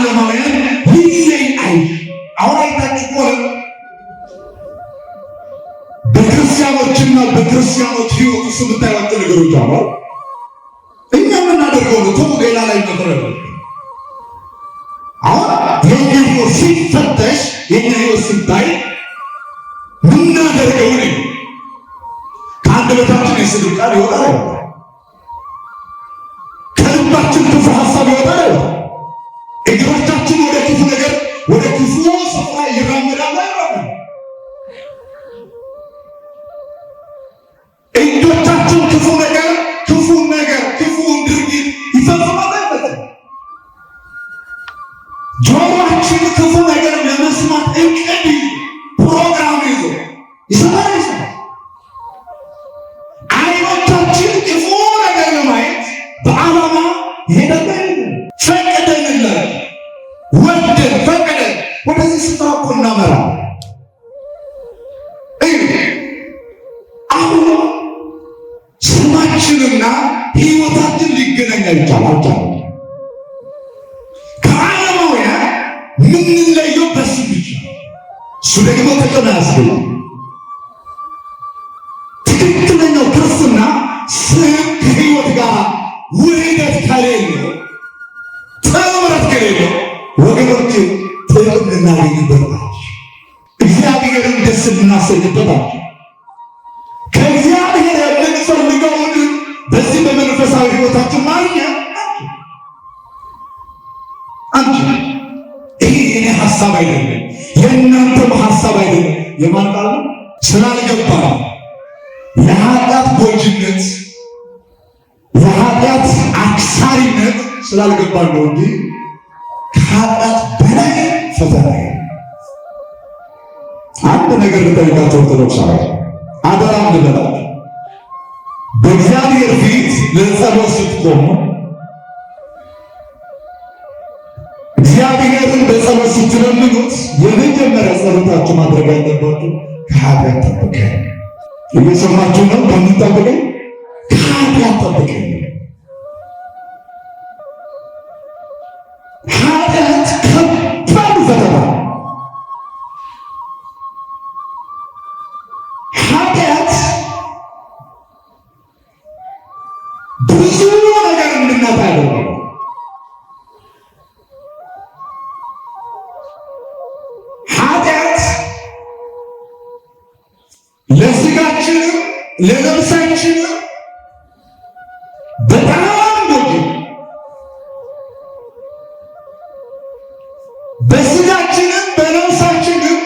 ከዓለማውያን ሊለይ አሁን አይታችሁ ከሆነ በክርስቲያኖችና በክርስቲያኖች ሕይወት ውስጥ የምታዩዋቸው ነገሮች አሉ። እኛ የምናደርገው ነው ተው ሌላ ላይ መፍረድ። አሁን የኛ ሕይወት ሲፈተሽ የኛ ሕይወት ሲታይ ምናደርገው ነው። ከአንደበታችን የስድብ ቃል ይወጣል፣ ከልባችን ክፉ ሀሳብ ይወጣል፣ እግሮቻችን ወደ ክፉ ነገር ወደ ክፉ ስፍራ ይራመዳል። እጆቻችን ክፉ ነገር ክፉን ድርጊት ይፈጽማል። ጆሮአችን ክፉ ነገር ለመስማት እቅድ ፕሮግራም ይዞ ይሰራል። አይኖቻችን ክፉ ነገር ለማየት በዓላማ ይሄዳል። ፈቅደንለት ወደን ፈቅደን ወደዚህ ስፍራ እኮ እናመራለን። አሁን ስማችንና ሕይወታችን ሊገናኝ ይቻላል። ከዓለማውያን ምንለየው በስም ብቻ። እሱ ደግሞ ተቀና ያስገኛል። ትክክለኛው ክርስትና ስም ከሕይወት ጋር ውህደት ከሌለው ጥምረት ከሌለው ወገኖች ጥቅም ልናገኝበት እግዚአብሔርን ደስ ልናሰኝበት ከእግዚአብሔር የምንፈልገውን በዚህ በመንፈሳዊ ሕይወታችን ማግኘት አንቺ ይሄ የኔ ሀሳብ አይደለም፣ የእናንተም ሀሳብ አይደለም። የማን ቃል ነው? ስላልገባ ነው። የኃጢአት ጎጅነት የኃጢአት አክሳሪነት ስላልገባ ነው እንጂ ከኃጢአት በላይ ፈተና። አንድ ነገር ልጠይቃቸው ኦርቶዶክሳውያን፣ አደራ ልበላችሁ። በእግዚአብሔር ፊት ለጸሎት ስትቆሙ እግዚአብሔርን በጸሎት ስትለምኑት የመጀመሪያ ጸሎታችሁ ማድረግ ያለባችሁ ከኃጢአት ጠብቀኝ። እየሰማችሁ ነው? ከምን ጠብቀኝ? ከኃጢአት ጠብቀኝ። ኃጢአት ከባድ ፈተና። ኃጢአት ብዙ ነገር እንድናጣ ያደርጋል። ኃጢአት ለስጋችንም ለነፍሳችንም በጣም ጎጂ፣ በስጋችንም በነፍሳችንም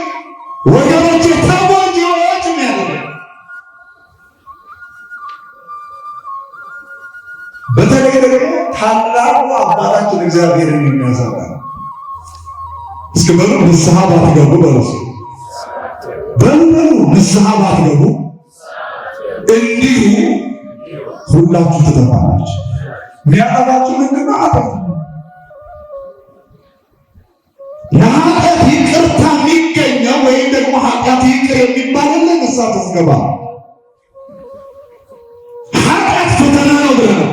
ወገኖች ተጎጂዎች የሚያደርግ በተለይ ደግሞ ታላቁ አባታችን እግዚአብሔርን የሚያሰራ እስኪ በሉ ንስሐ ባትገቡ በለሱ በሉ ንስሐ ባትገቡ እንዲሁ ሁላችሁ ትጠፋላችሁ። የሚያጠፋችሁ ምንድን ነው? ኃጢአት። ለኃጢአት ይቅርታ የሚገኘው ወይም ደግሞ ኃጢአት ይቅር የሚባልልን ንስሐ ስትገባ። ኃጢአት ፈተና ነው ብለናል።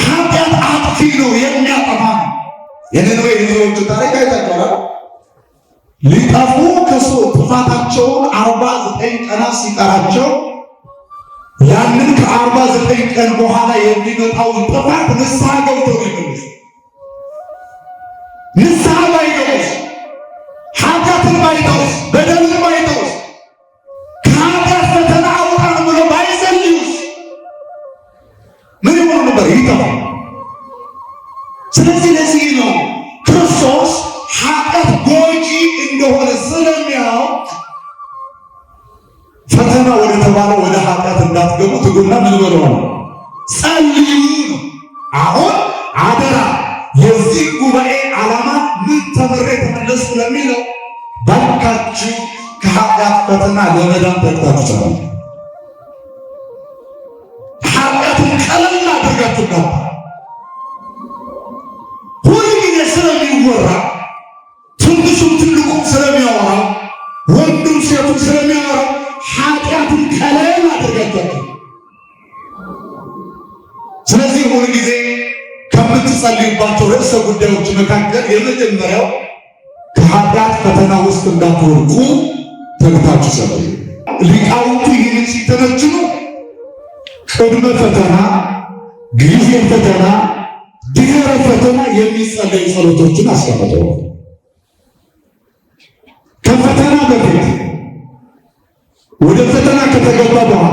ኃጢአት አጥፊ ነው፣ የሚያጠፋ ነው። የነነዌ ሕዝቦች ታሪክ አይታችኋል። ሊጠፉ ጥፋታቸውን 49 ቀናት ሲቀራቸው ያንን ከ49 ቀን በኋላ የሚመጣውን ጥፋት ንስሐ ገብተው ይመለሱ። ንስሐ ባይገቡስ፣ ኃጢአትን ባይተውስ፣ በደልን ባይተውስ፣ ከኃጢአት ፈተና አውጣን ብሎ ባይጸልዩስ ምን ይሆኑ ነበር? ይጠፋል። ስለዚህ ለዚህ ነው ክርስቶስ ኃጢአት ጎጂ እንደሆነ ስለሚያውቅ ፈተና ወደ ተባለው ወደ ኃጢአት እንዳትገቡ ትጉና ምን በለዋል? ጸልዩ ነው። አሁን አደራ የዚህ ጉባኤ ዓላማ ምን ተመሬ ተመለስ ስለሚለው ባካችሁ ከኃጢአት ፈተና ለመዳን ተግታችሁ ጸልዩ። ኃጢአትን ቀለል አድርጋችሁ ጋር ሁልጊዜ ስለሚወራ ትንሹም ትልቁም ስለሚያወራ ወንዱም ሴቱም ስለሚያወራ ኃጢአትን ቀለል አድርጋችሁ። ስለዚህ ሁልጊዜ ከምትጸልዩ ከምትጸልዩባቸው ርዕሰ ጉዳዮች መካከል የመጀመሪያው ከኃጢአት ፈተና ውስጥ እንዳትወድቁ ተግታችሁ ጸልዩ። ሊቃውንቱ ይህንን ሲተነትኑ ቅድመ ፈተና፣ ጊዜ ፈተና፣ ድህረ ፈተና የሚጸለዩ ጸሎቶችን አስቀምጠው ከፈተና በፊት ወደ ፈተና ከተገባ በኋላ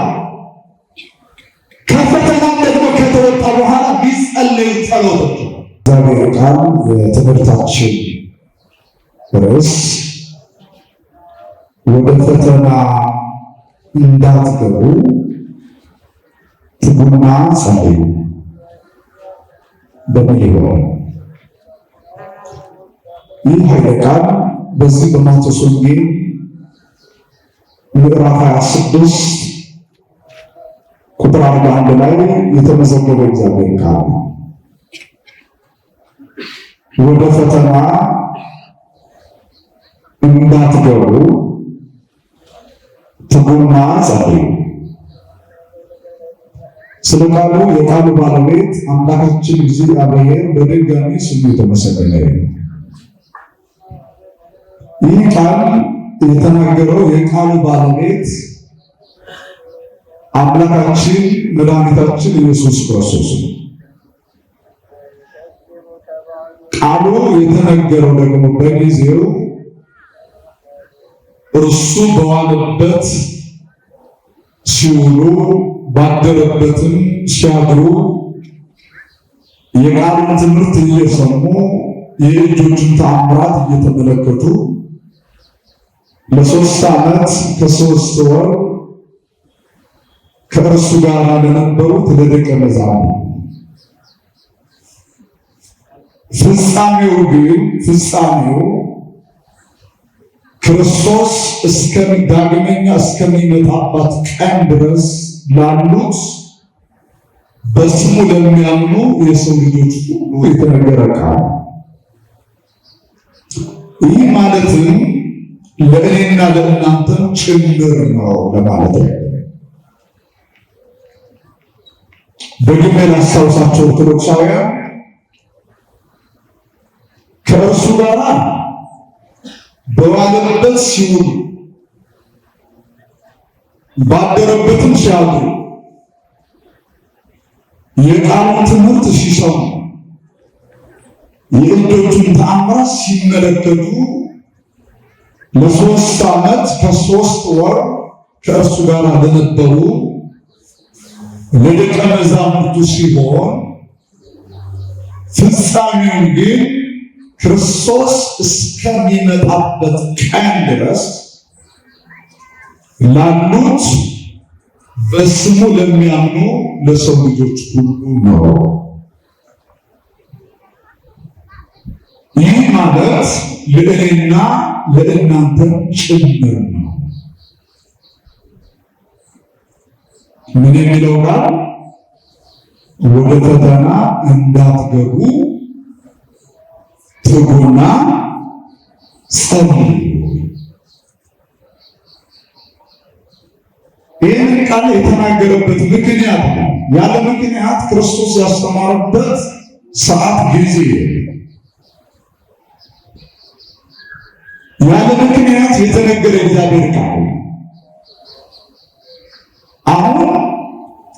ከፈተና ደግሞ ከተወጣ በኋላ ቢጸለዩ ጸሎቶች። እግዚአብሔር ቃል የትምህርታችን ርዕስ ወደ ፈተና እንዳትገቡ ትጉና ጸልዩ በሚል ይሆናል። ይህ ኃይለ ቃል በዚህ በማቴዎስ ወንጌል ምዕራፍ 26 ቁጥር 41 ላይ የተመዘገበ እግዚአብሔር ቃል ነው። ወደ ፈተና እንዳትገቡ ትጉና ጸልዩ። ስለ ቃሉ የቃሉ ባለቤት አምላካችን እግዚአብሔር በድጋሚ ስሙ የተመሰገነ ይሁን። ይህ ቃል የተናገረው የቃሉ ባለቤት አምላካችን መድኃኒታችን ኢየሱስ ክርስቶስ ነው። ቃሉ የተነገረው ደግሞ በጊዜው እርሱ በዋለበት ሲውሉ ባደረበትም ሲያድሩ የቃሉን ትምህርት እየሰሙ የእጆቹን ተአምራት እየተመለከቱ ለ3 ዓመት ከ3 ወር ከእርሱ ጋር ለነበሩት ለደቀ መዛሙርቱ ፍጻሜው ክርስቶስ ዳግመኛ እስከሚመጣበት ቀን ድረስ ላሉት በስሙ ለሚያምኑ የሰው ልጆች ሁሉ የተነገረ ቃል። ይህ ማለትም ለእኔና ለእናንተ ጭምር ነው ለማለት ነው። ደግሜ ላስታውሳቸው ኦርቶዶክሳውያን ከእርሱ ጋር በዋለበት ሲውሉ ባደረበትም ሲያድሩ የቃሉን ትምህርት ሲሰሙ የእጆቹን ተአምራት ሲመለከቱ ለ3 ዓመት ከ3 ወር ከእርሱ ጋር ለነበሩ ለደቀ መዛሙርቱ ሲሆን ፍጻሜውን ግን ክርስቶስ እስከሚመጣበት ቀን ድረስ ላሉት በስሙ ለሚያምኑ ለሰው ልጆች ሁሉ ነው። ይህ ማለት ለእኔና ለእናንተ ጭምር ነው። ምን የሚለው ቃል? ወደ ፈተና እንዳትገቡ ትጉና ጸልዩ። ይህን ቃል የተናገረበት ምክንያት ነው። ያለ ምክንያት ክርስቶስ ያስተማረበት ሰዓት ጊዜ ያለ ምክንያት የተነገረ እግዚአብሔር ቃል። አሁን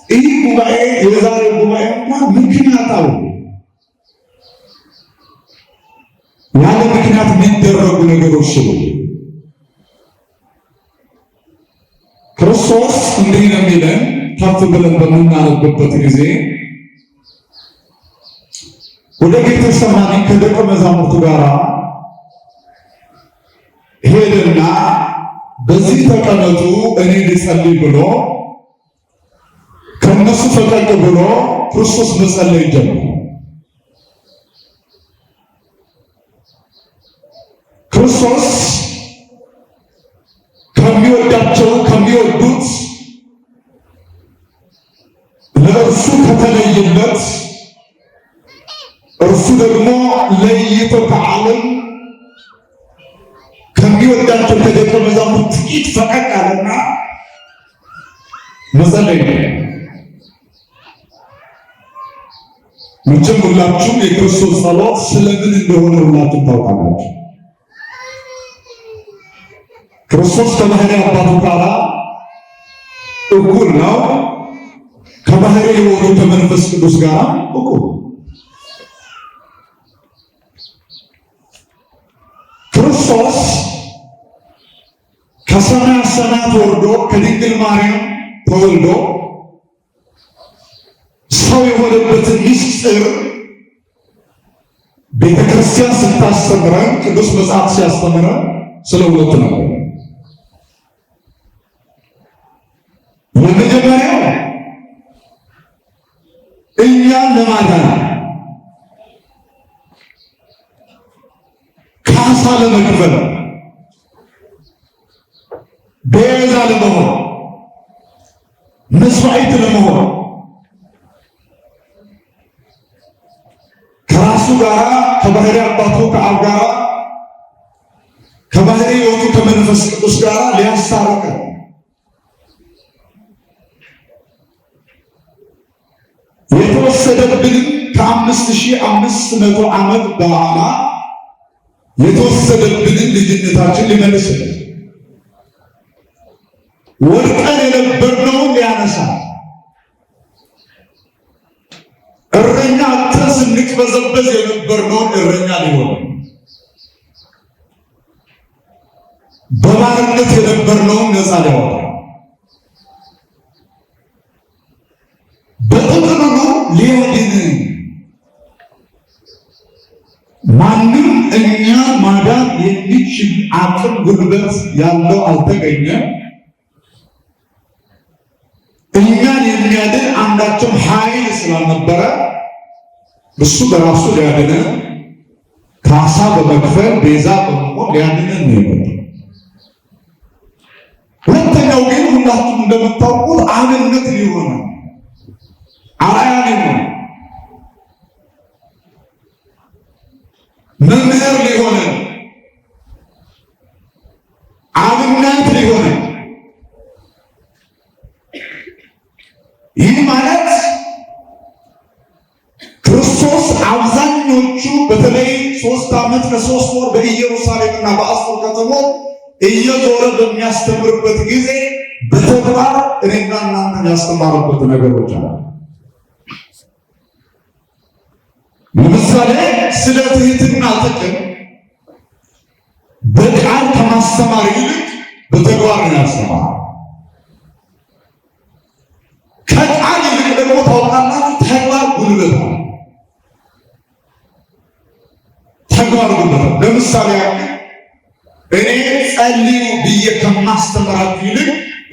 ይህ ጉባኤ የዛሬ ጉባኤ እንኳን ምክንያታዊ ያለ ምክንያት የሚደረጉ ነገሮች ስሉ ክርስቶስ እንዲህ ነው የሚለን። ከፍ ብለን በምናነብበት ጊዜ ወደ ጌቴሴማኒ ከደቀ መዛሙርቱ ጋር ሄደና በዚህ ተቀመጡ እኔ ልጸልይ ብሎ ከነሱ ፈቀቅ ብሎ ክርስቶስ መጸለይ ጀመረ። ክርስቶስ ከሚወዱት ለእርሱ ከተለየለት እርሱ ደግሞ ለይቶ ከዓለም ከሚወዳቸው ከደቀ መዛሙርት ጥቂት ፈቀቅ አለና መጸለይ መቼም ሁላችሁም የክርስቶስ ጸሎት ስለምን እንደሆነ ሁላችሁም ታውቃላችሁ። ክርስቶስ ከባህሪ አባቱ ጋር እኩል ነው። ከባህሪ ሕይወቱ ከመንፈስ ቅዱስ ጋር እኩል። ክርስቶስ ከሰማየ ሰማያት ወርዶ ከድንግል ማርያም ተወልዶ ሰው የሆነበትን ምስጢር ቤተ ክርስቲያን ስታስተምረን፣ ቅዱስ መጽሐፍ ሲያስተምረን ስለ ሁለቱ ነበር። የመጀመሪያው እኛን ለማዳን ካሳ ለመክፈል ቤዛ ለመሆን መስዋዕት ለመሆን ከራሱ ጋር ከባህሪ አባቱ ከአብ ጋር ከባህሪ ሕይወቱ ከመንፈስ ቅዱስ ጋር ሊያስታርቀን የተወሰደብን ከ5500 ዓመት በኋላ የተወሰደብንን ልጅነታችን ሊመልስልን ወድቀን የነበርነውን ሊያነሳ እረኛ አጥተን ስንቅበዘበዝ የነበርነውን እረኛ ሊሆን በባርነት የነበርነውን ነፃ ሊያወጣ በጥቅሉ ሊያድን ማንም እኛን ማዳን የሚችል አቅም ጉልበት ያለው አልተገኘም። እኛን የሚያድን አንዳችም ኃይል ስላልነበረ እሱ በራሱ ሊያድነን ካሳ በመክፈል ቤዛ በመሆን ሊያድነን ነው የመጣው። ሁለተኛው ግን ሁላችሁም እንደምታውቁት አብነት ሊሆን አርአያ ሊሆን መምህር ሊሆን አብነት ሊሆን ይህ ማለት ክርስቶስ አብዛኞቹ በተለይ 3 ዓመት ከ3 ወር በኢየሩሳሌምና በአስር ከተሞች እየዞረ በሚያስተምርበት ጊዜ በተግባር እኔና እናንተን ያስተማረበት ነገሮች አሉ። ለምሳሌ ስለ ትህትና ጥቅም በቃል ከማስተማር ይልቅ በተግባር ነው ያስተማረው። ከቃል ይልቅ ደግሞ ታውቃላችሁ ተግባር ጉልበት ነው። ተግባር ጉልበት ነው። ለምሳሌ እኔ ጸልዩ ብዬ ከማስተምራችሁ ይልቅ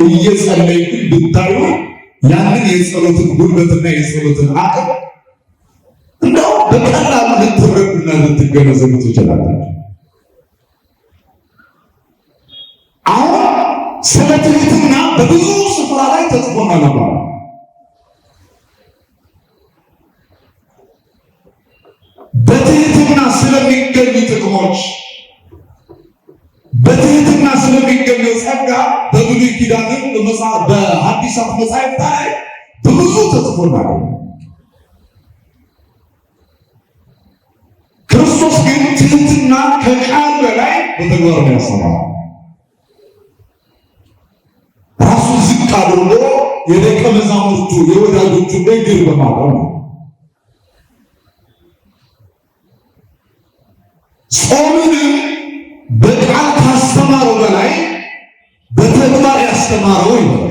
እየጸለይኩ ብታዩ ያንን የጸሎትን ጉልበትና የጸሎትን አቅም እንደው በቀላሉ ልትረዱና ልትገነዘቡ ትችላላችሁ። አሁን ስለ ትህትና በብዙ ስፍራ ላይ ተጽፎ ነበር። በትህትና ስለሚገኙ ጥቅሞች፣ በትህትና ስለሚገኘው ጸጋ በብሉይ ኪዳንም በሐዲሳት መጻሕፍት ላይ በብዙ ተጽፎ ነበር። ክርስቶስ ግን ትህትና ከቃል በላይ በተግባር ነው ያስተማረው። ራሱን ዝቅ አድርጎ የደቀ መዛሙርቱ የወዳጆቹ እግር በማጠብ ነው። ጾምንም በቃል ካስተማረው በላይ በተግባር ያስተማረው ይሆናል።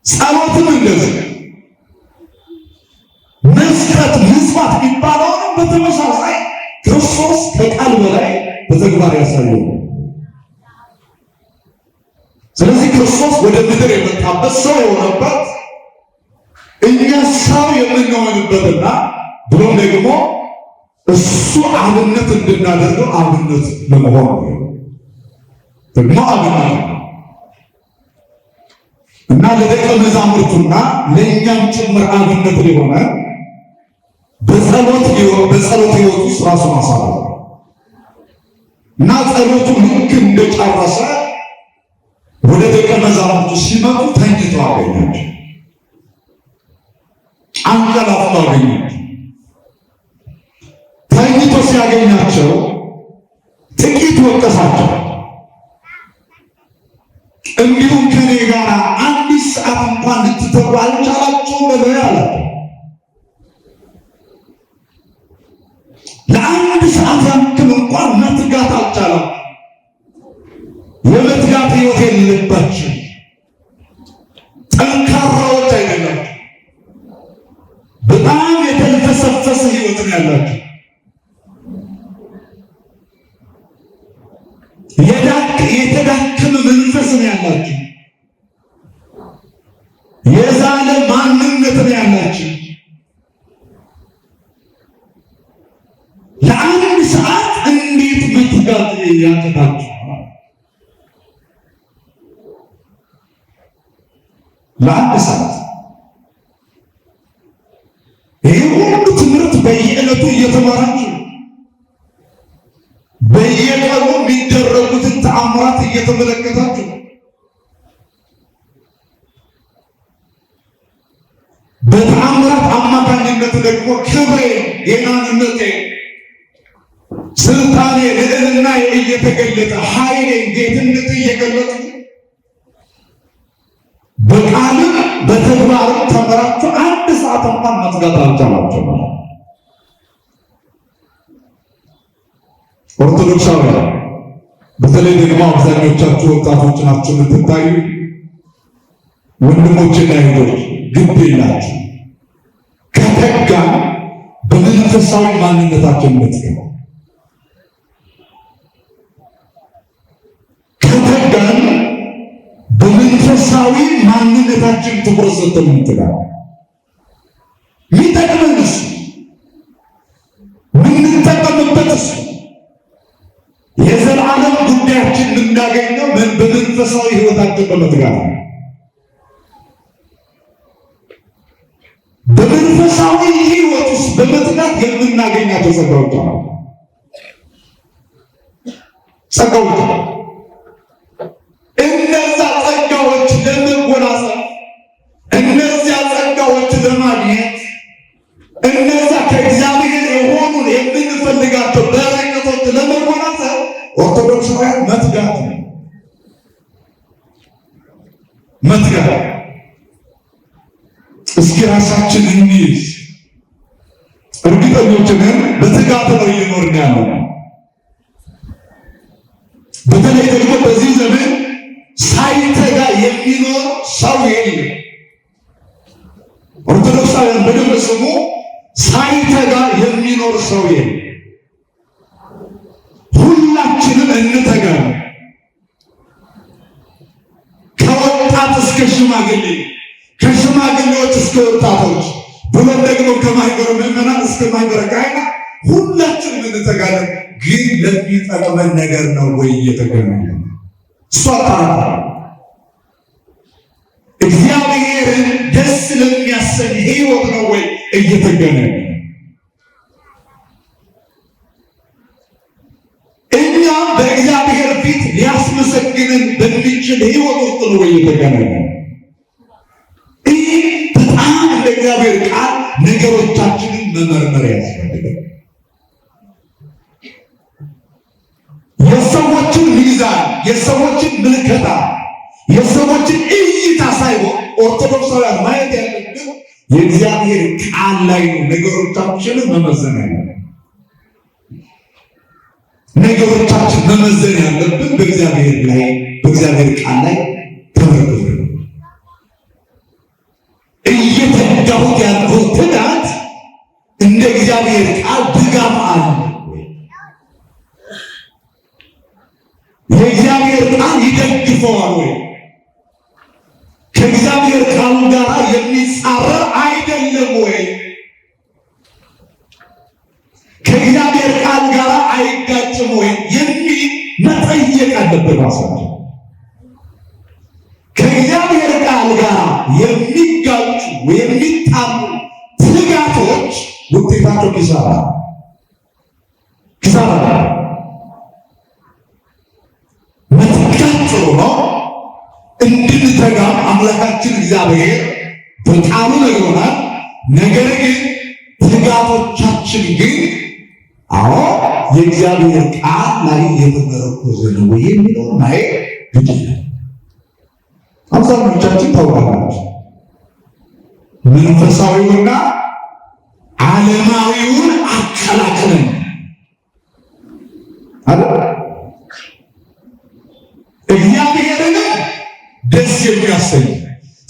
ጸሎትም እንደዚህ መስጠት ምጽዋት የሚባለውን በተመሳሳይ ክርስቶስ ከቃል በላይ በተግባር ያሳየው። ስለዚህ ክርስቶስ ወደ ምድር የመጣበት ሰው የሆነበት እኛ ሰው የምንሆንበትና ብሎም ደግሞ እሱ አብነት እንድናደርገው አብነት ለመሆን ነው። ደግሞ አብነት እና ለደቀ መዛሙርቱና ለእኛም ጭምር አብነት ሊሆነ በጸሎት ሕይወት ውስጥ ራሱን አሳለፈ እና ጸሎቱ ልክ እንደጨረሰ ወደ ደቀ መዛሙርቱ ሲመጡ ተኝተው አገኛቸው። አንቀላፍተው አገኛቸው። ተኝቶ ሲያገኛቸው ጥቂት ወቀሳቸው። እንዲሁም ከኔ ጋር አንዲት ሰዓት እንኳን ልትተጉ አልቻላችሁም አላቸው። ለአንድ ሰዓት ያክል እንኳን መትጋት አልቻለም። የመትጋት ሕይወት የለባችሁ፣ ጠንካራዎች አይደላችሁ፣ በጣም የተልፈሰፈሰ ሕይወት ነው ያላችሁ። የተዳከመ መንፈስ ነው ያላችሁ። የዛለ ማንነት ነው ያላችሁ። ለአንድ ሰዓት እንዴት መትጋት ያቅታችሁ? ለአንድ ሰዓት ይህ ሁሉ ትምህርት በየዕለቱ እየተማራችሁ በየቀኑ የሚደረጉትን ተአምራት እየተመለከታችሁ በተአምራት አማካኝነት ደግሞ ክብሬ፣ የማንነቴ፣ ስልጣኔ፣ ልዕልና እየተገለጠ ኃይሌ፣ ጌትነት እየገለጠ በቃልም በተግባርም ተመራችሁ አንድ ሰዓት እንኳን መትጋት አልቻላችሁ ማለት ነው። ኦርቶዶክሳውያን በተለይ ደግሞ አብዛኞቻችሁ ወጣቶች ናችሁ የምትታዩ ወንድሞችና እህቶች ግድ የላችሁ ከተጋን በመንፈሳዊ ማንነታችን ምትገባ ከተጋን በመንፈሳዊ ማንነታችን ትኩረት ሰጥተን ምትገባ ሚጠቅመንስ ምንጠቀምበትስ የዘላለም ጉዳያችን የምናገኘው በመንፈሳዊ ሕይወታችን በመትጋት ነው። በመንፈሳዊ ሕይወት ውስጥ በመትጋት የምናገኛቸው ጸጋዎች አሉ። ጸጋዎች እነዛ ጸጋዎች ለመጎናጸፍ፣ እነዚያ ጸጋዎች ለማግኘት፣ እነዛ ከእግዚአብሔር የሆኑን የምንፈልጋቸው በረከቶች ለመጎናጸፍ ኦርቶዶክሳውያን መትጋት ነው። መትጋት እስኪ ራሳችን እንይዝ። እርግጠኞች ነን በትጋት ነው እየኖርን ያለው። በተለይ ደግሞ በዚህ ዘመን ሳይተጋ የሚኖር ሰው የለም። ኦርቶዶክሳውያን በደንብ ስሙ። ሳይተጋ የሚኖር ሰው የለም። ሁላችንም እንተጋለን። ከወጣት እስከ ሽማግሌ፣ ከሽማግሌዎች እስከ ወጣቶች ብሎም ደግሞ ከማህበረ ምዕመናን እስከ ማህበረ ካህናት ሁላችንም እንተጋለን። ግን ለሚጠቅመን ነገር ነው ወይ እየተገናኘ እሷ ታራ እግዚአብሔርን ደስ ለሚያሰኝ ሕይወት ነው ወይ እየተገናኘ እኛም በእግዚአብሔር ፊት ሊያስመሰግንን በሚችል ሕይወት ውስጥ ነው ወይ እየተገናኘ? ይህ በጣም እንደ እግዚአብሔር ቃል ነገሮቻችንን መመርመር ያስፈልጋል። የሰዎችን ሚዛን፣ የሰዎችን ምልከታ፣ የሰዎችን እይታ ሳይሆን ኦርቶዶክሳውያን ማየት ያለብን የእግዚአብሔር ቃል ላይ ነገሮቻችንን መመዘን ያለብን ነገሮቻችን መመዘን ያለብን በእግዚአብሔር ላይ በእግዚአብሔር ቃል ላይ ተመርኩዘን እየተጋሁት ያለው ትጋት እንደ እግዚአብሔር ቃል ድጋፍ አለ ወይ? የእግዚአብሔር ቃል ይደግፈዋል ወይ? ከእግዚአብሔር ቃል ጋር የሚጻረር አይደለም ወይ? ከእግዚአብሔር ቃል ጋር አይጋጭም ወይ የሚል መጠየቅ አለበት ራሳችን። ከእግዚአብሔር ቃል ጋር የሚጋጩ የሚጣሉ ትጋቶች ውጤታቸው ኪሳራ መትጋት ጥሩ ነው። እንድንተጋ አምላካችን እግዚአብሔር በቃሉ ነግሮናል። ነገር ግን ትጋቶቻችን ግን የእግዚአብሔር ቃል ላይ የተመረኮዘ ነው የሚለውን ማየት ግድ ይላል። አብዛኞቻችን ታውቃላችሁ፣ መንፈሳዊውና ዓለማዊውን አቀላቅለን እግዚአብሔርንም ደስ የሚያሰኝ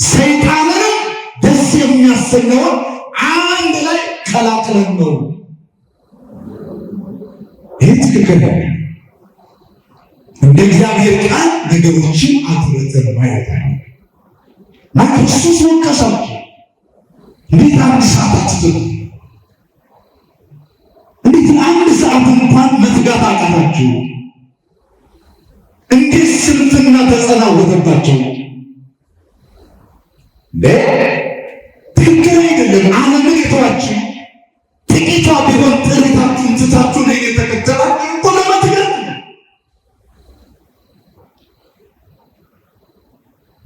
ሰይጣንንም ደስ የሚያሰኘውን አንድ ላይ ቀላቅለን ነው። ይህ ትክክል ነው። እንደ እግዚአብሔር ቃል ነገሮችን አትኩረን ማየት ነው። ክርስቶስ ወቀሳቸው። እንዴት አንድ ሰዓት አትጥሩ? እንዴት አንድ ሰዓት እንኳን መትጋት አቃታችሁ? እንዴት ስንፍና ተጸናወተባቸው? ትክክል አይደለም። ዓለምን የተዋችሁ ጥቂቷ ቢሆን ጥሪታችሁን ትታችሁ ላይ የተከተላችሁ እኮ ለመትጋት ነው።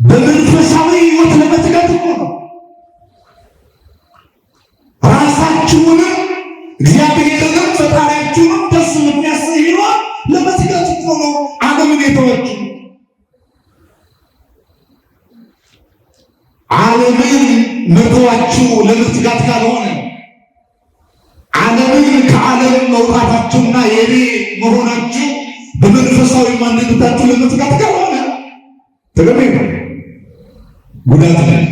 በመንፈሳዊ ሕይወት ለመትጋት እኮ ነው። ራሳችሁንም እግዚአብሔርንም ፈጣሪያችሁንም ደስ የሚያሰኝ ሕይወት ለመትጋት እኮ ነው ዓለምን የተዋችሁ። ዓለምን መተዋችሁ ለመትጋት ካልሆነ ዓለምን ከዓለም መውጣታችሁና የኔ መሆናችሁ በመንፈሳዊ ማንነታችሁ ለመትጋት ካልሆነ ተገቢ ነው፣ ጉዳት ነው።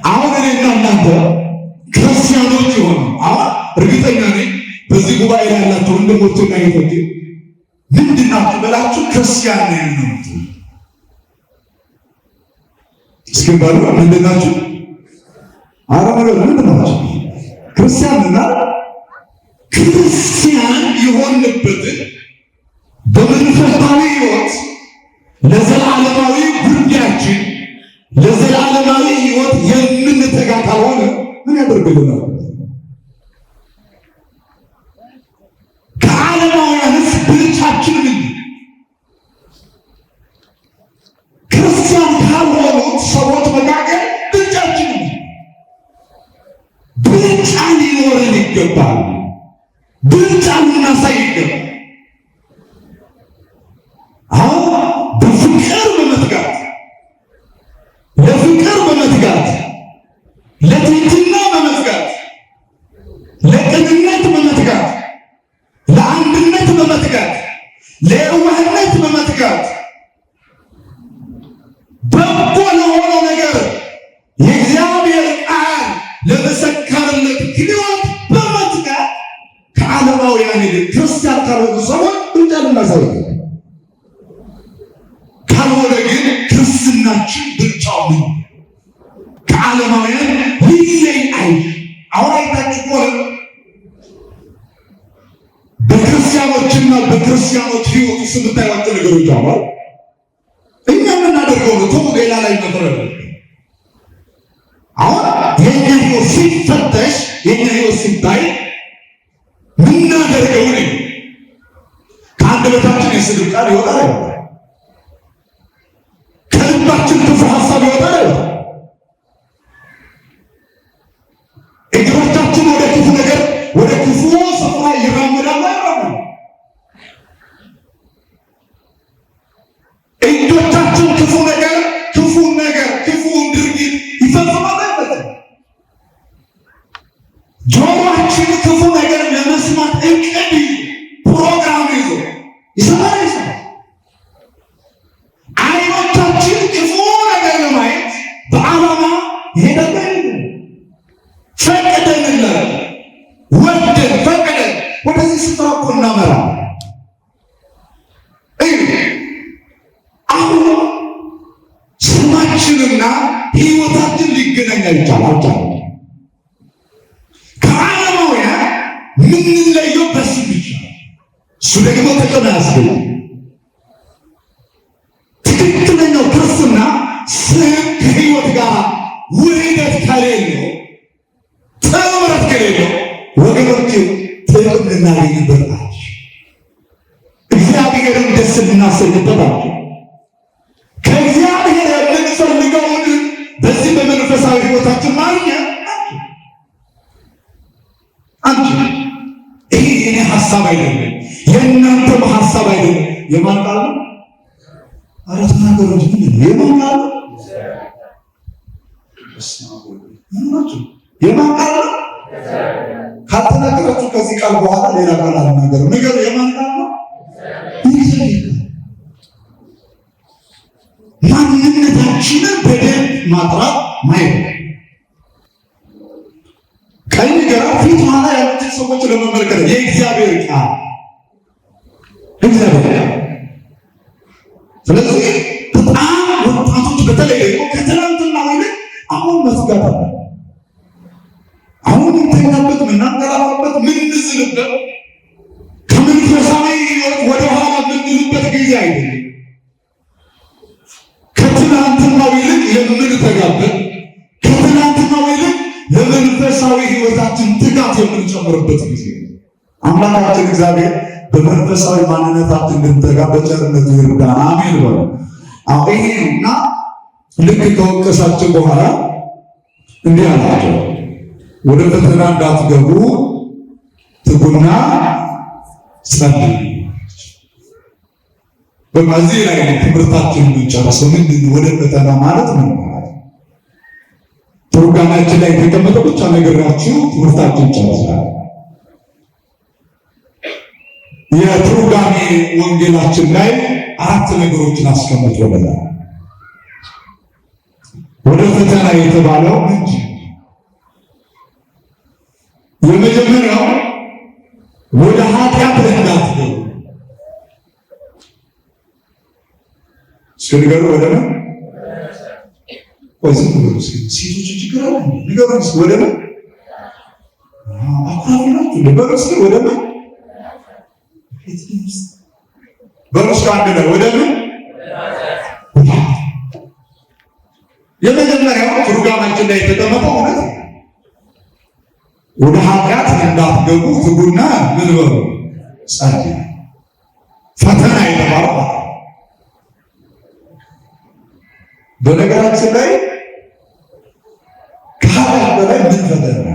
አሁን እኔና እናንተ ክርስቲያኖች የሆኑ እርግጠኛ ነኝ በዚህ ጉባኤ ያላችሁ ወንድሞችና እህቶች ምንድን ናችሁ ብላችሁ ክርስቲያን ነኝ ነው እስኪባሉ ምንድን ናችሁ? ምንድን ናችሁ? ክርስቲያንና ክርስቲያን የሆንበትን በመንፈሳዊ ሕይወት ለዘላለማዊ ጉዳያችን ለዘላለማዊ ሕይወት የምንተጋ ካልሆነ ምን ያደርግልናል? ከዓለማውያንስ ብልጫችን ምን? ክርስቲያን ካልሆኑት ሰዎች መካከል ብልጫችን ምን? ብልጫ ሊኖረን ይገባል። ብልጫ ልናሳይ ይገባል። በፍቅር በመትጋት ለፍቅር በመትጋት ለትህትና በመትጋት ለቅንነት በመትጋት ለአንድነት በመትጋት ለየዋህነት በመትጋት በጎ ለሆነው ነገር የእግዚአብሔር ቃል ለመሰከርለት ሕይወት በመትጋት ከዓለማውያን ይልቅ ክርስቲያን ካልሆኑ ሰዎች ብልጫ ልናሳይ ካልሆነ ግን ክርስትናችን ብልጫው ከዓለማውያን ሊለይ አይ አሁን አይታችሁ ከሆነ በክርስቲያኖችና በክርስቲያኖች ሕይወት ውስጥ የምታዩዋቸው ነገሮች አሉ። እኛ የምናደርገው ነው ቶሎ ሌላ ላይ መፍረድ። አሁን የኛ ሕይወት ሲፈተሽ የኛ ሕይወት ሲታይ ምናደርገው ነው ከአንደበታችን የስድብ ቃል ይወጣል። ከልባችን ክፉ ሀሳብ ይወጣል። እግሮቻችን ወደ ክፉ ነገር ወደ ክፉ ስፍራ ይራመዳሉ። እጆቻችን ክፉ ነገር ክፉን ድርጊት ይፈጽማሉ። ጆሮአችን ክፉ ነገር ለመስማት እቅድ ፕሮግራም ይዞ ይሰማል። አይኖቻችን ክፉ ነገር ለማየት በዓላማ ይሄዳል። ፈቅደንለት ወደን ፈቅደን ወደዚህ ስፍራ እኮ እናመራ። አሁን ስማችንና ሕይወታችን ሊገናኝ አልቻለም። ከዓለማውያን ምንለየው በስም ብቻ፣ እሱ ደግሞ ጥቅም አያስገኝም። ትክክለኛው ክርስትና ስም ከሕይወት ጋር ውህደት ከሌለው ጥምረት ከሌለው ወገኖች ጥቅም ልናገኝበት እግዚአብሔርን ደስ ልናሰኝበት ከእግዚአብሔር የምንፈልገውን በዚህ በመንፈሳዊ ሕይወታችን ማግኘት አንቺ ይሄ የኔ ሐሳብ አይደለም፣ የእናንተም ሐሳብ አይደለም። የማን ቃል ነው? ኧረ ተናገሩ እንጂ የማን ቃል ነው? የማን ቃል ነው? ካልተናገራችሁ ከዚህ ቃል በኋላ ሌላ ቃል አልናገርም። ነገር የማን ቃል ነው? ማንነታችንን በደንብ ማጥራት ማየት ቀኝ ግራ ፊት ኋላ ያሉትን ሰዎች ለመመልከት የእግዚአብሔር ቃል እግዚአብሔር። ስለዚህ በጣም ወጣቶች በተለይ ደግሞ ከትናንትና ይልቅ አሁን መስጋት አለ። አሁን የምንተኛበት የምናንቀላፋበት የምንዝልበት ከመንፈሳዊ ሕይወት ወደኋላ የምንልበት ጊዜ አይደለም። ከትናንትናው ይልቅ የምንተጋበት ከትናንትናው ይልቅ ለመንፈሳዊ ሕይወታችን ትጋት የምንጨምርበት ጊዜ አምላካችን እግዚአብሔር በመንፈሳዊ ማንነታችን እንድንተጋ በቸርነቱ ይርዳን። አሜን በሉ። ይሄ ነውና ልክ ከወቀሳቸው በኋላ እንዲህ አላቸው፣ ወደ ፈተና እንዳትገቡ ትጉና ጸልዩ። በዚህ ላይ ትምህርታችን እንጨርሰው። ምንድን ወደ ፈተና ማለት ምን ማለት? ፕሮግራማችን ላይ የተቀመጠው ብቻ ነገራችሁ ትምህርታችን ጨርሰናል። የትርጓሜ ወንጌላችን ላይ 4 ነገሮችን አስቀምጦልናል። ወደ ፈተና የተባለው እንጂ የመጀመሪያው ወደ ኃጢአት እንዳትገቡ። እስከ ወደ ምን ወይስ ሴቶች ችግር አለ ንገሩን። ወደ ምን አኩራፊናችሁ ንገሩን። ወደ ምን በሩስ አንድ ላይ ወደ ምን የመጀመሪያው ፕሮግራማችን ላይ የተቀመጠው እውነት ወደ ኃጢአት እንዳትገቡ ትጉና ምን በሉ ጸልዩ። ፈተና የተባለው በነገራችን ላይ ከኃጢአት በላይ ምን ፈተና?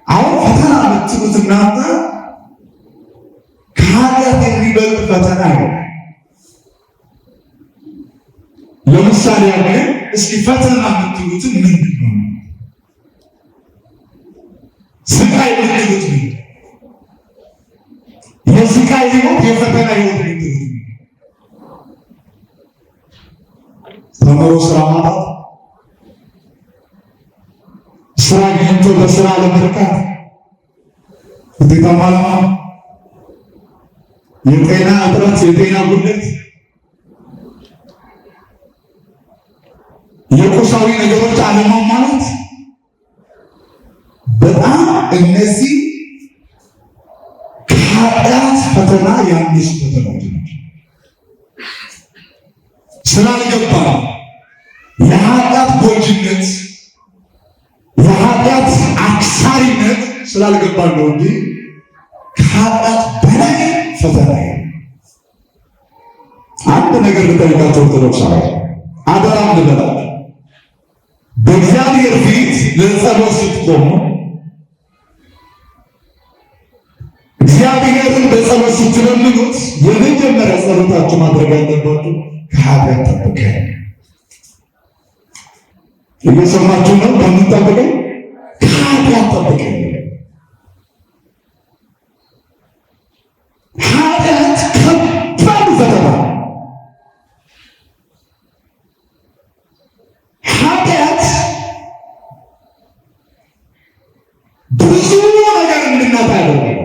አሁን ፈተና የምትሉት እናንተ ከኃጢአት የሚበልጥ ፈተና ነው። ለምሳሌ ያለ እስኪ ፈተና የምትሉት ምንድን ነው? ስቃይ የምትሉት ምንድን ነው? የስቃይ ህይወት የፈተና ህይወት የምትሉት ተምሮ ስራ ማጣት፣ ስራ አግኝቶ በስራ ለመርካት፣ ውጤታማ ለመሆን፣ የጤና እጥረት፣ የጤና ጉድለት፣ የቁሳዊ ነገሮች አለማሟላት፣ በጣም እነዚህ ከኃጢአት ፈተና ያነሱ ፈተናዎች ናቸው። ስላልገባ የኃጢአት ጎጅነት የኃጢአት አክሳሪነት ስላልገባ ነው እንጂ ከኃጢአት በላይ ፈተና። አንድ ነገር ልጠይቃቸው ኦርቶዶክሳውያን፣ አደራ ልበላችሁ። በእግዚአብሔር ፊት ለጸሎት ስትቆሙ እግዚአብሔርን በጸሎት ስትለምኑት የመጀመሪያ ጸሎታችሁ ማድረግ ያለባችሁ ከኃጢአት ጠብቀኝ። እየሰማችሁ ነው? ከምን ጠብቀኝ? ከኃጢአት ጠብቀኝ። ኃጢአት ከባድ ፈተና። ኃጢአት ብዙ ነገር እንድናጣ ያደርጋል።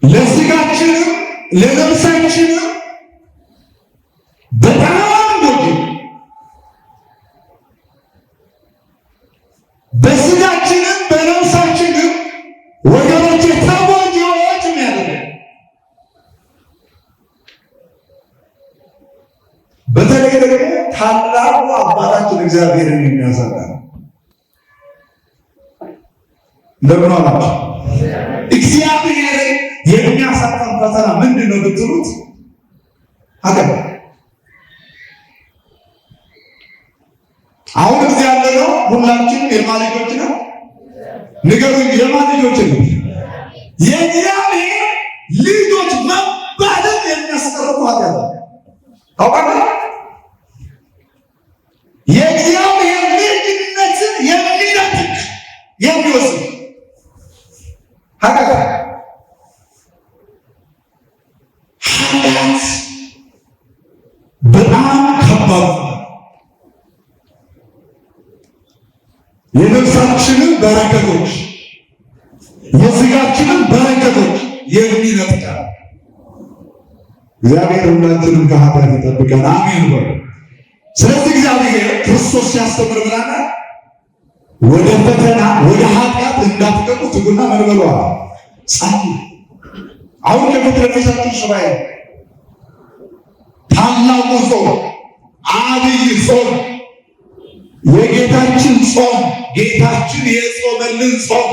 ለስጋችንም ለነፍሳችንም በጣም ጎጂ። በስጋችንም በነፍሳችንም ወገኖች ተጎጂዎች የሚያደርግ በተለይ ደግሞ ታላቁ አባታችን እግዚአብሔርን የሚያሰጋ ነው። እንደምን አላችሁ? እግዚአብሔር የሚያሳጣን ፈተና ምንድን ነው ብትሉት፣ አገባ። አሁን እዚህ ያለነው ሁላችን የማን ልጆች ነው? ንገሩኝ፣ የማን ልጆች ነው? የእግዚአብሔር ልጆች መባልን የሚያስቀርቡ ኃጢአት ታውቃለህ? የእግዚአብሔር ልጅነትን የሚነጥቅ የሚወስድ ኃጢአት በጣም ከባድ የነፍሳችንን በረከቶች የሥጋችንን በረከቶች የሚነጥቅ እግዚአብሔር ሁላችንም ከኃጢአት ይጠብቀን። አሜን በሉ። ስለዚህ እግዚአብሔር ክርስቶስ ሲያስተምር ምን አለ? ወደ ፈተና ወደ ኃጢአት እንዳትገቡ ትጉና ምን በሉዋል? ጸልዩ። አሁን ከፊት ለፊታችሁ ሱባኤ ታላቁ ጾም አብይ ጾም የጌታችን ጾም ጌታችን የጾመልን ጾም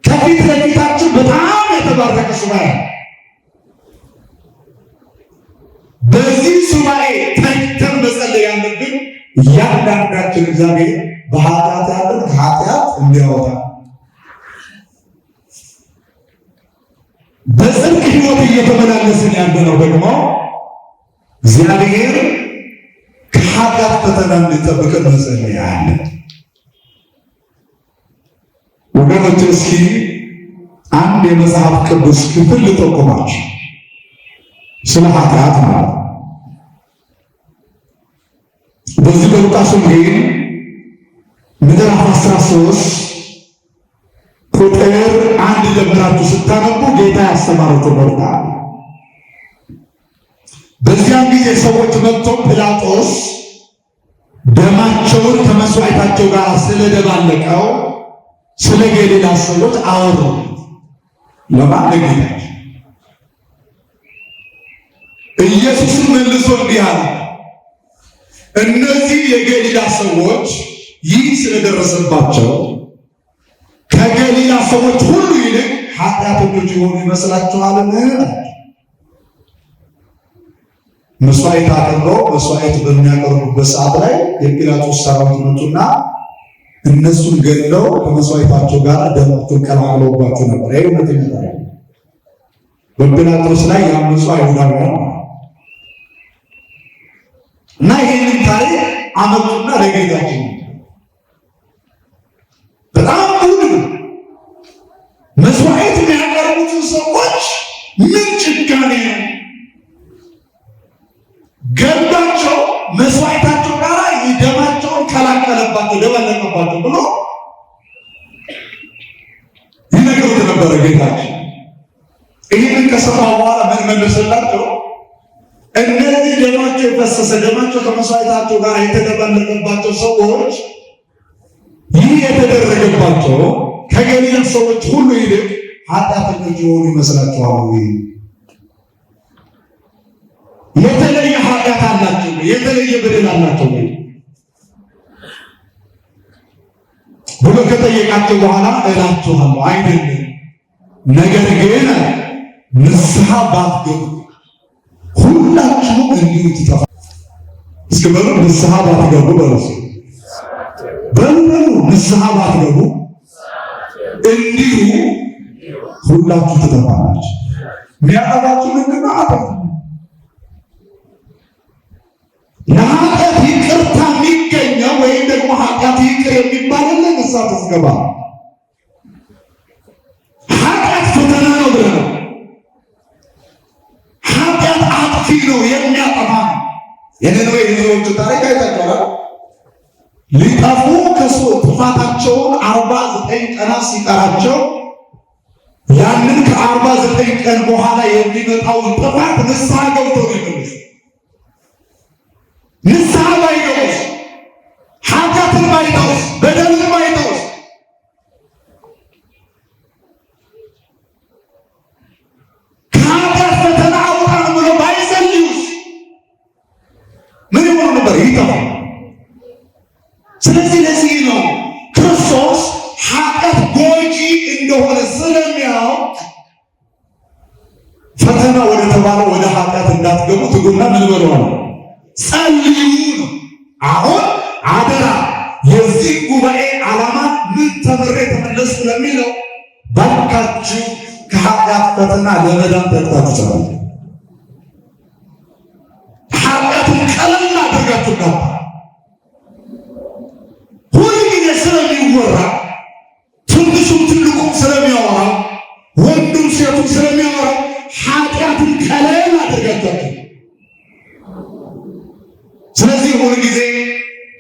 ከፊት ለፊታችን በጣም የተባረከ ሱባኤ። በዚህ ሱባኤ ተግተን መጸለይ ያለብን እያንዳንዳችን እግዚአብሔር በኃጢአት ያለን ኃጢአት እንዲያወጣ በጽድቅ ሕይወት እየተመላለስን ያለነው ደግሞ እግዚአብሔር ከኃጢአት ፈተና እንዲጠብቀን መጸለይ ያለን። ወገኖች እስኪ አንድ የመጽሐፍ ቅዱስ ክፍል ልጠቁማችሁ ስለ ኃጢአት ማለት ነው። በዚህ በሉቃስ ወንጌል ምዕራፍ 13 ቁጥር 1 ጀምራችሁ ስታነቡ ጌታ ያስተማረው ትምህርት አለ። በዚያም ጊዜ ሰዎች መጥተው ጲላጦስ ደማቸውን ከመስዋዕታቸው ጋር ስለደባለቀው ስለ ገሊላ ሰዎች አወሩ። ለማን? ለጌታቸው። ኢየሱስም መልሶ እንዲህ አለ፣ እነዚህ የገሊላ ሰዎች ይህ ስለደረሰባቸው ከገሊላ ሰዎች ሁሉ ይልቅ ኃጢአተኞች የሆኑ ይመስላችኋልን? መስዋዕት አቅርበው መስዋዕት በሚያቀርቡበት ሰዓት ላይ የጲላጦስ ሰራዊት መጡና እነሱን ገድለው ከመስዋዕታቸው ጋር ደማቸውን ቀላቅለውባቸው ነበር። ይህ እውነተኛ ታሪክ ነው። በጲላጦስ ላይ ያመፁ አይሁዳውያን እና ይህንን ታሪክ አመጡና ለጌታችን በጣም ብዙ መስዋዕት የሚያቀርቡትን ሰዎች ምን ጭካኔ ነው! ገድሏቸው መስዋዕታቸው ጋር ደማቸውን ከላቀለባቸው ደበለቀባቸው ብሎ ይነግሩት ነበረ ጌታችን። ይህንን ከሰማ በኋላ ምን መለሰላቸው? እነዚህ ደማቸው የፈሰሰ ደማቸው ከመስዋዕታቸው ጋር የተደበለቀባቸው ሰዎች ይህ የተደረገባቸው ከገሊላ ሰዎች ሁሉ ይልቅ ኃጢአተኞች የሆኑ ይመስላችኋል? የተለየ ኃጢአት አላቸው? የተለየ በደል አላቸው ብሎ ከጠየቃቸው በኋላ እላችኋለሁ አይደለም፣ ነገር ግን ንስሐ ባትገቡ ሁላችሁም እንዲሁ ትጠፋ። እስኪ በሉ ንስሐ ባትገቡ በረሱ በሉ ንስሐ ባትገቡ እንዲሁ ሁላችሁ ትጠፋላችሁ። የሚያጠፋችሁ ምንድን ነው? ኃጢአት ነው። ለኃጢአት ይቅርታ የሚገኘው ወይም ደግሞ ኃጢአት ይቅር የሚባልልን ንስሐ ስትገባ። ኃጢአት ፈተና ነው ብለናል። ኃጢአት አጥፊ ነው፣ የሚያጠፋ ነው። የነነዌ ሕዝቦች ታሪክ አይታችኋል። ሊጠፉ ጥፋታቸውን 49 ቀናት ሲቀራቸው ያንን ከ49 ቀን በኋላ የሚመጣውን ጥፋት ንስሐ ገብተው ነው የሚመለሱ። ንስሐ ባይገቡስ፣ ኃጢአትን ባይተውስ፣ በደልን ባይተውስ፣ ከኃጢአት ፈተና አውጣን ብሎ ባይጸልዩስ ምን ይሆኑ ነበር? ይጠፋ። ስለዚህ ለዚህ ነው ክርስቶስ ኃጢአት ጎጂ እንደሆነ ስለሚያውቅ ፈተና ፈተና ወደ ተባለው ወደ ኃጢአት እንዳትገቡ ትጉና ምን በሉ ነው? ጸልዩ ነው። አሁን አደራ የዚህ ጉባኤ ዓላማ ምን ተመሬ ተመለስኩ ለሚለው ባካችሁ ከኃጢአት ፈተና ለመዳን ተግታችሁ ጸልዩ። ኃጢአትን ቀለል አድርጋችሁ ጋር ሁልጊዜ ስለሚወራ ትንሹም ትልቁም ስለሚያወራ ወንዱም ሴቱም ስለሚያወራ ኃጢአትን ቀለል አድርጋችሁ። ስለዚህ ሁልጊዜ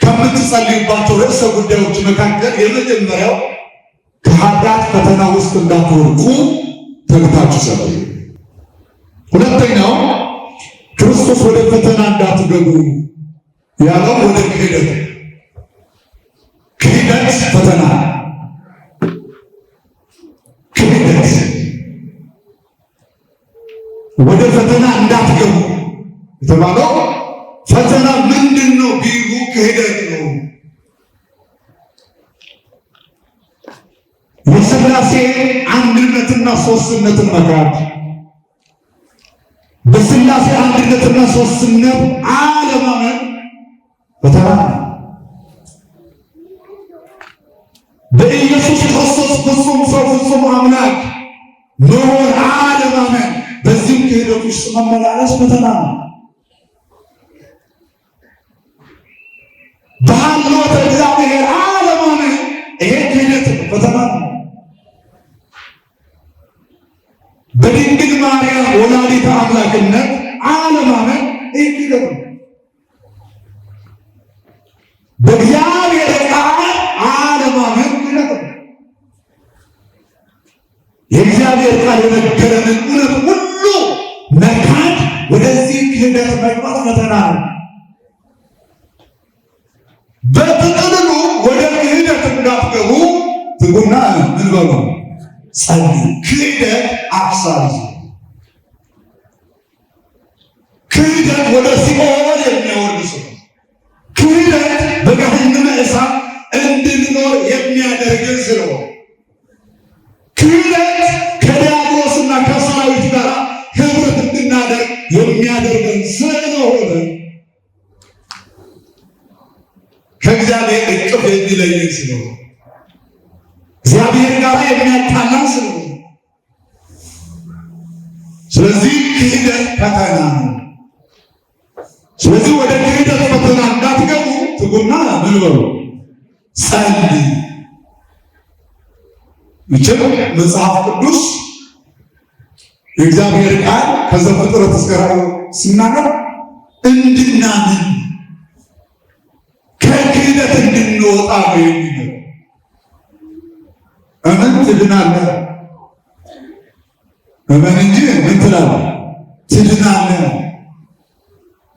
ከምትጸልዩባቸው ርዕሰ ጉዳዮች መካከል የመጀመሪያው ከኃጢአት ፈተና ውስጥ እንዳትወድቁ ተግታችሁ ጸልዩ። ሁለተኛው ክርስቶስ ወደ ፈተና እንዳትገቡ ያለው ወደ ክህደት ፈተና ክህደት ወደ ፈተና እንዳትገቡ የተባለው ፈተና ምንድን ነው ቢሉ ክህደት ነው። የሥላሴ አንድነትና ሦስትነትን መካድ፣ በሥላሴ አንድነትና ሦስትነት አለማመን ፈተና፣ በኢየሱስ ክርስቶስ ፍጹም ሰው ፍጹም አምላክ መሆን አለማመን፣ በዚህም ክህደት ውስጥ መመላለስ ፈተና ነው። በሃልዎተ እግዚአብሔር አለማመን ይሄ ክህደት ፈተና ነው። በድንግል ማርያም ወላዲተ አምላክነት አለማመን ይሄ ክህደት ነው። በእግዚአብሔር ቃል አለማመን ክህደት ነው። የእግዚአብሔር ቃል የነገረንን እውነት ሁሉ መካድ፣ ወደዚህ ክህደት መግባት ፈተና ነው። በጥቅሉ ወደ ክህደት እንዳትገቡ ትጉና ምን በሉ ጸልዩ። ክህደት አክሳሪ፣ ክህደት ወደ ሲኦል የሚያወርድ ሰው፣ ክህደት በገሃነመ እሳት እንድንኖር የሚያደርገን ስለሆነ፣ ክህደት ከዲያብሎስና ከሰራዊት ጋር ህብረት እንድናደርግ የሚያደርገን ስለሆነ፣ ከእግዚአብሔር እቅፍ የሚለየን ስለሆነ፣ እግዚአብሔር ጋር የሚያጣላን ስለሆነ፣ ስለዚህ ክህደት ፈተና ነው። ስለዚህ ወደ ክህደት ፈተና እንዳትገቡ ትጉና ምን በሉ ጸልዩ። ይችል መጽሐፍ ቅዱስ የእግዚአብሔር ቃል ከዘፍጥረት እስከ ራዕይ ሲናገር እንድናምን ከክህደት እንድንወጣ ነው የሚለው። እመን ትድናለህ፣ እመን እንጂ ምን ትላለህ? ትድናለህ።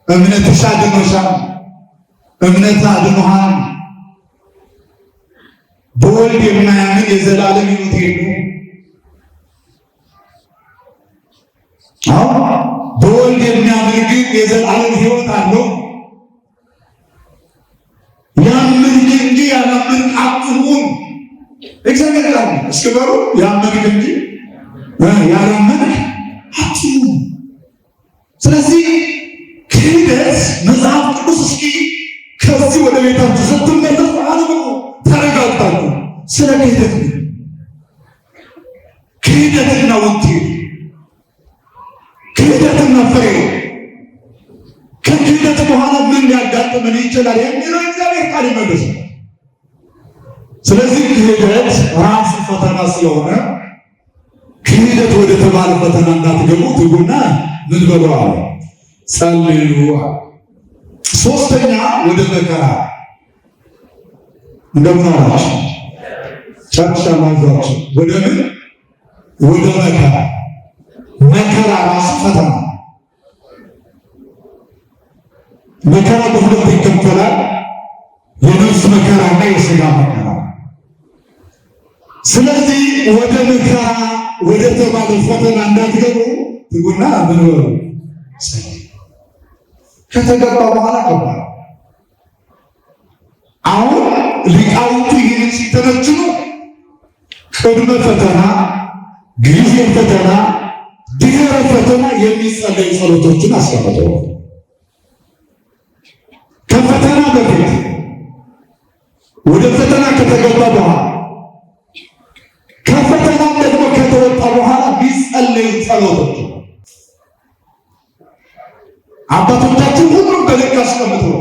እምነትሽ አድኖሻል፣ እምነት አድኖሃል። በወልድ የማያምን የዘላለም ሕይወት የለውም። በወልድ የሚያምን ግን የዘላለም ሕይወት አለው። ያምን እንጂ ያላምን አትሁን። እግዚአብሔር ቃል እስኪ በሩ ያምን እንጂ ያላምን አትሁን። ስለዚህ ክህደት መጽሐፍ ቅዱስ እስኪ ከዚህ ወደ ቤታችሁ ስትመለሱ አልበቁ ተረጋግጣችሁ ስለ ክህደት ነው። ክህደትና ውጤት፣ ክህደትና ፍሬ፣ ከክህደት በኋላ ምን ሊያጋጥመን ይችላል የሚለው እግዚአብሔር ቃል ይመልሳል። ስለዚህ ክህደት ራሱ ፈተና ስለሆነ ክህደት ወደ ተባለ ፈተና እንዳትገቡ ትጉና ምን በሉ ጸልዩ። ሶስተኛ ወደ መከራ እንደምን አላችሁ? ቻቻ ማዟችሁ ወደ ምን? ወደ መከራ። መከራ ራሱ ፈተና። መከራ በሁለት ይከፈላል፣ የነፍስ መከራና የሥጋ መከራ። ስለዚህ ወደ መከራ ወደ ተባለ ፈተና እንዳትገቡ ትጉና ምን በሉ ከተገባ በኋላ ከባድ። አሁን ሊቃውንቱ ይህን ሲተነትኑ ቅድመ ፈተና፣ ጊዜ ፈተና፣ ድህረ ለነገረ ፈተና የሚጸለዩ ጸሎቶችን አስቀምጠው ከፈተና በፊት ወደ ፈተና ከተገባ በኋላ ከፈተና ደግሞ ከተወጣ በኋላ የሚጸለዩ ጸሎቶች አባቶቻችን ሁሉም በልክ አስቀምጠው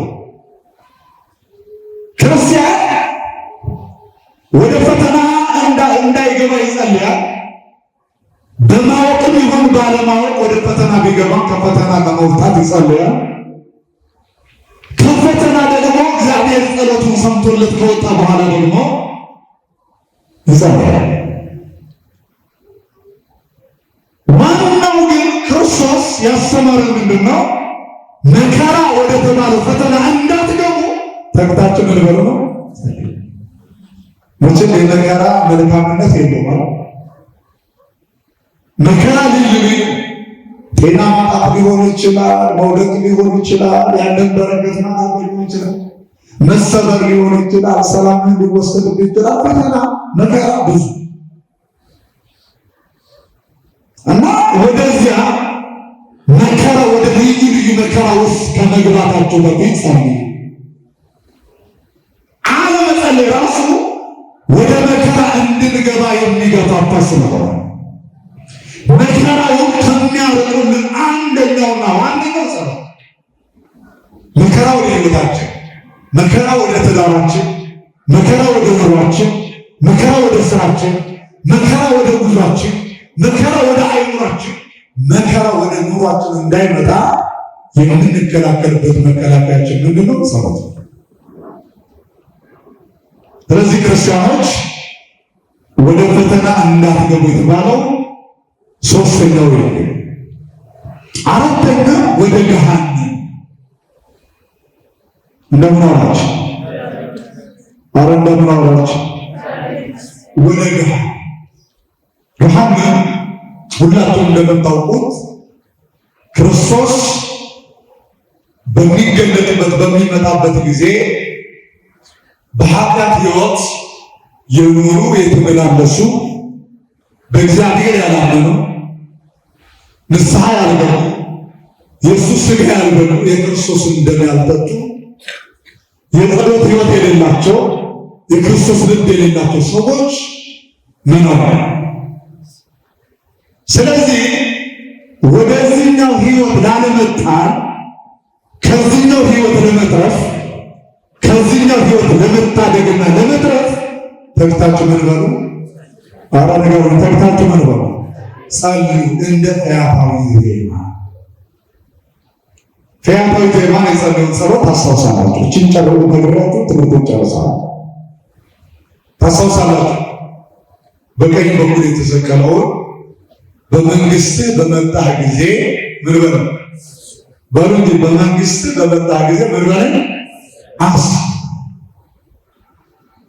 ክርስቲያን ወደ ፈተና እንዳይገባ ይጸልያል። በማወቅም ይሁን ባለማወቅ ወደ ፈተና ቢገባ ከፈተና ለመውጣት ይጸልያል። ከፈተና ደግሞ እግዚአብሔር ጸሎቱን ሰምቶለት ከወጣ በኋላ ደግሞ ይጸልያል። ዋናው ግን ክርስቶስ ያስተማረን ምንድን ነው? መከራ ወደ ተባለው ፈተና እንዳትገቡ ተግታችሁ ምን በሉ ነው። መቼም የመከራ መልካምነት የለውም። መከራ ልዩ ጤና ማጣት ሊሆን ይችላል፣ መውደቅ ሊሆን ይችላል፣ ያለን በረከት ማጣት ሊሆን ይችላል፣ መሰበር ሊሆን ይችላል፣ ሰላም ሊወሰድ ይችላል። ፈተና መከራ ብዙ እና ወደዚያ መከራ ወደ ልዩ ልዩ መከራ ውስጥ ከመግባታቸው በፊት ጸልዩ። አለመጸለይ ራሱ ወደ መከራ እንድንገባ የሚገፋፋ ስለሆነ መከራውን ከሚያርቁልን አንደኛውና ዋነኛው ጸሎት መከራ ወደ ሕይወታችን፣ መከራ ወደ ትዳራችን፣ መከራ ወደ ኑሯችን፣ መከራ ወደ ስራችን፣ መከራ ወደ ጉዟችን፣ መከራ ወደ አይምሯችን፣ መከራ ወደ ኑሯችን እንዳይመጣ የምንከላከልበት መከላከያችን ምንድን ነው? ጸሎት። ስለዚህ ክርስቲያኖች ወደ ፈተና እንዳትገቡ የተባለው ሶስተኛው ነው። አራተኛ ወደ ገሃነም እንደምን ዋላችሁ? አረ እንደምን ዋላችሁ? ወደ ገሃነም ሁላችሁም እንደምታውቁት ክርስቶስ በሚገለጥበት በሚመጣበት ጊዜ በኃጢአት ሕይወት የኖሩ የተመላለሱ በእግዚአብሔር ያላመኑ ንስሐ ያልገቡ የእሱ ሥጋ ያልበሉ የክርስቶስን ደም ያልጠጡ የጸሎት ሕይወት የሌላቸው የክርስቶስ ልብ የሌላቸው ሰዎች መኖር። ስለዚህ ወደዚህኛው ሕይወት ላለመጣል ከዚህኛው ሕይወት ለመትረፍ ከዚህኛው ሕይወት ለመታደግና ለመትረፍ ተግታችሁ ምን በሉ? አራ ነገር ተግታችሁ ምን በሉ? ጸልዩ። እንደ ፈያታዊ ዜማ ፈያታዊ ዜማ የጸለዩት ጸሎት ታስታውሳላችሁ። እቺን ጨርቁ ነግራችሁ ትምህርቱን ጨርሳለሁ። ታስታውሳላችሁ። በቀኝ በኩል የተሰቀለውን በመንግስት በመጣህ ጊዜ ምን በል በሉ እንጂ በመንግስት በመጣህ ጊዜ ምን በል አስ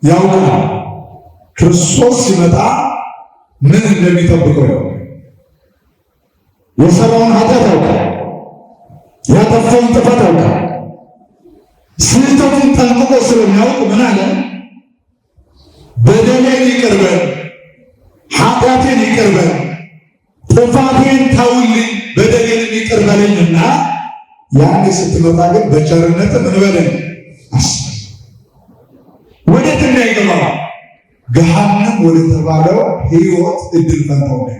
ያውቃል። ክርስቶስ ሲመጣ ምን እንደሚጠብቀው ያውቃል። የሰራውን ኃጢአት ያውቃል። ያጠፋውን ጥፋት ያውቃል። ስህተቱን ጠንቅቆ ስለሚያውቅ ምን አለ? በደሌን ይቅር በል፣ ኃጢአቴን ይቅር በል፣ ጥፋቴን ተውልኝ፣ በደሌን ይቅር በለኝና ያኔ ስትመጣ ግን በቸርነት ምን በለኝ አስበኝ። ወዴት እንዳይገባ ገሃነም ወደ ተባለው ሕይወት እድል ፈንታው ነው።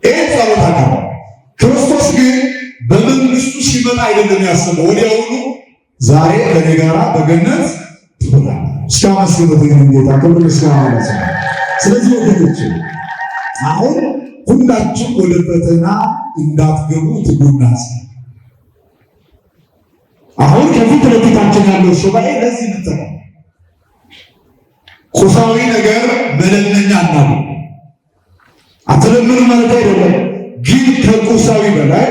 ይህ ጸሎት አካል ክርስቶስ ግን በመንግስቱ ሲመጣ አይደለም ያሰበው፣ ወዲያውኑ ዛሬ ከኔ ጋራ በገነት ትሆናለህ። እስካሁን አስገበት ጌታ ክብር ምስጋና ይሁን። ስለዚህ ወገኖች አሁን ሁላችሁም ወደ ፈተና እንዳትገቡ ትጉና። አሁን ከፊት ለፊታችን ያለው ሱባኤ ለዚህ ምትለው ቁሳዊ ነገር መለመኛ እናሉ አትለምኑ ማለት አይደለም። ግን ከቁሳዊ በላይ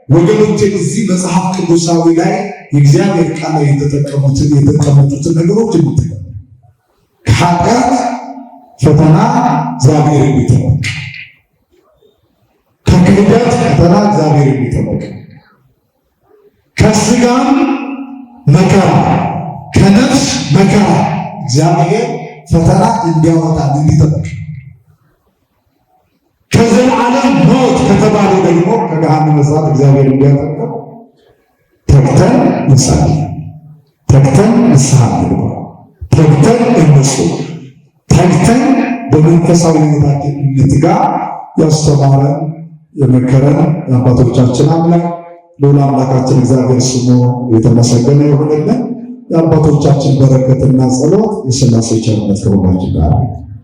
ወገኖች እዚህ መጽሐፍ ቅዱሳዊ ላይ የእግዚአብሔር ቃል ላይ የተቀመጡትን ነገሮች እንጠቀም። ከኃጢአት ፈተና እግዚአብሔር የሚጠብቅ፣ ከክህደት ፈተና እግዚአብሔር የሚጠብቅ፣ ከስጋም መከራ ከነፍስ መከራ እግዚአብሔር ፈተና እንዲያወጣ እንዲጠብቅ፣ ከዘላለም ሞት ከተባለ ደግሞ ከገሃነመ እሳት እግዚአብሔር እንዲያጠፋው ተግተን እንጸልይ፣ ተግተን ንስሐ እንግባ፣ ተግተን እንጹም፣ ተግተን በመንፈሳዊ ሕይወታችን እንትጋ። ያስተማረን የመከረን የአባቶቻችን አምላክ ልዑል አምላካችን እግዚአብሔር ስሙ የተመሰገነ ይሁንልን። የአባቶቻችን በረከትና ጸሎት የሥላሴ ቸርነት ከሁላችን ጋር